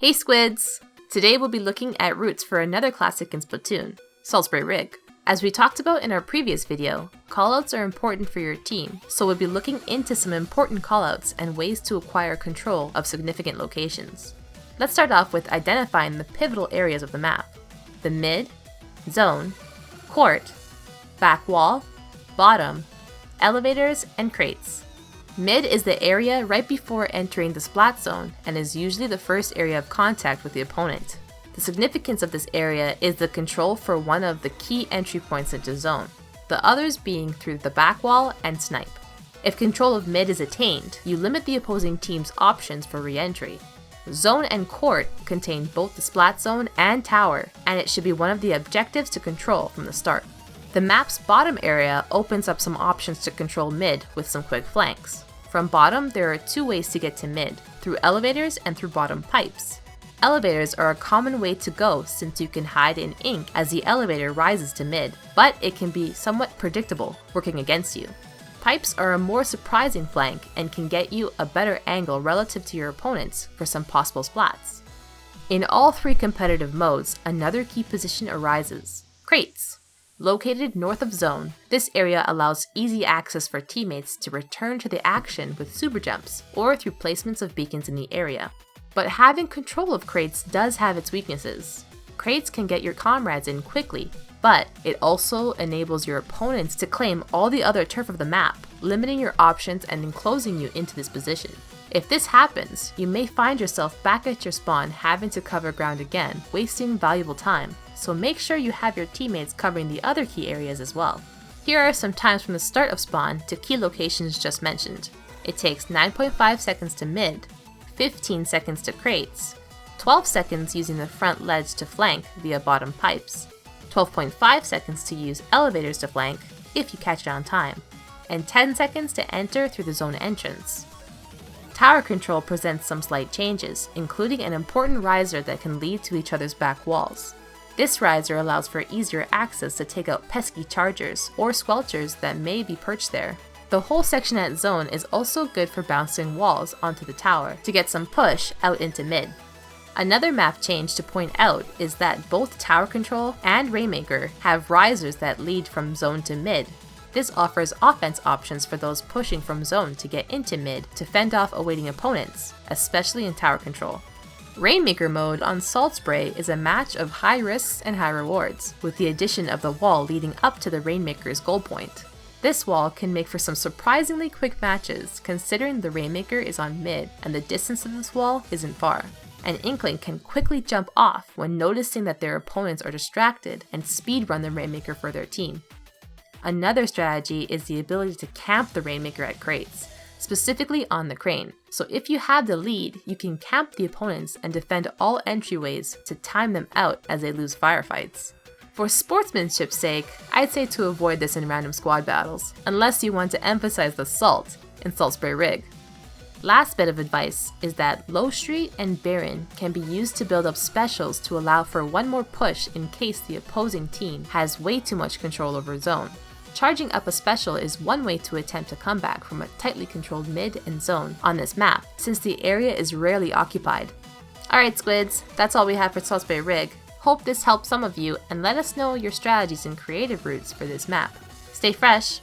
Hey Squids! Today we'll be looking at routes for another classic in Splatoon, SaltSpray Rig. As we talked about in our previous video, callouts are important for your team, so we'll be looking into some important callouts and ways to acquire control of significant locations. Let's start off with identifying the pivotal areas of the map: the mid, zone, court, back wall, bottom, elevators, and crates. Mid is the area right before entering the splat zone and is usually the first area of contact with the opponent. The significance of this area is the control for one of the key entry points into zone, the others being through the back wall and snipe. If control of mid is attained, you limit the opposing team's options for re-entry. Zone and court contain both the splat zone and tower, and it should be one of the objectives to control from the start. The map's bottom area opens up some options to control mid with some quick flanks. From bottom, there are two ways to get to mid, through elevators and through bottom pipes. Elevators are a common way to go since you can hide in ink as the elevator rises to mid, but it can be somewhat predictable, working against you. Pipes are a more surprising flank and can get you a better angle relative to your opponents for some possible splats. In all three competitive modes, another key position arises: crates. Located north of zone, this area allows easy access for teammates to return to the action with super jumps or through placements of beacons in the area. But having control of crates does have its weaknesses. Crates can get your comrades in quickly, but it also enables your opponents to claim all the other turf of the map, limiting your options and enclosing you into this position. If this happens, you may find yourself back at your spawn having to cover ground again, wasting valuable time, so make sure you have your teammates covering the other key areas as well. Here are some times from the start of spawn to key locations just mentioned. It takes 9.5 seconds to mid, 15 seconds to crates, 12 seconds using the front ledge to flank via bottom pipes, 12.5 seconds to use elevators to flank if you catch it on time, and 10 seconds to enter through the zone entrance. Tower control presents some slight changes, including an important riser that can lead to each other's back walls. This riser allows for easier access to take out pesky chargers or squelchers that may be perched there. The whole section at zone is also good for bouncing walls onto the tower to get some push out into mid. Another map change to point out is that both tower control and Rainmaker have risers that lead from zone to mid. This offers offense options for those pushing from zone to get into mid to fend off awaiting opponents, especially in tower control. Rainmaker mode on SaltSpray is a match of high risks and high rewards, with the addition of the wall leading up to the Rainmaker's goal point. This wall can make for some surprisingly quick matches considering the Rainmaker is on mid and the distance of this wall isn't far. An Inkling can quickly jump off when noticing that their opponents are distracted and speedrun the Rainmaker for their team. Another strategy is the ability to camp the Rainmaker at crates, specifically on the crane. So if you have the lead, you can camp the opponents and defend all entryways to time them out as they lose firefights. For sportsmanship's sake, I'd say to avoid this in random squad battles, unless you want to emphasize the salt in SaltSpray Rig. Last bit of advice is that Low Street and Baron can be used to build up specials to allow for one more push in case the opposing team has way too much control over zone. Charging up a special is one way to attempt a comeback from a tightly controlled mid and zone on this map, since the area is rarely occupied. Alright Squids, that's all we have for SaltSpray Rig. Hope this helped some of you, and let us know your strategies and creative routes for this map. Stay fresh!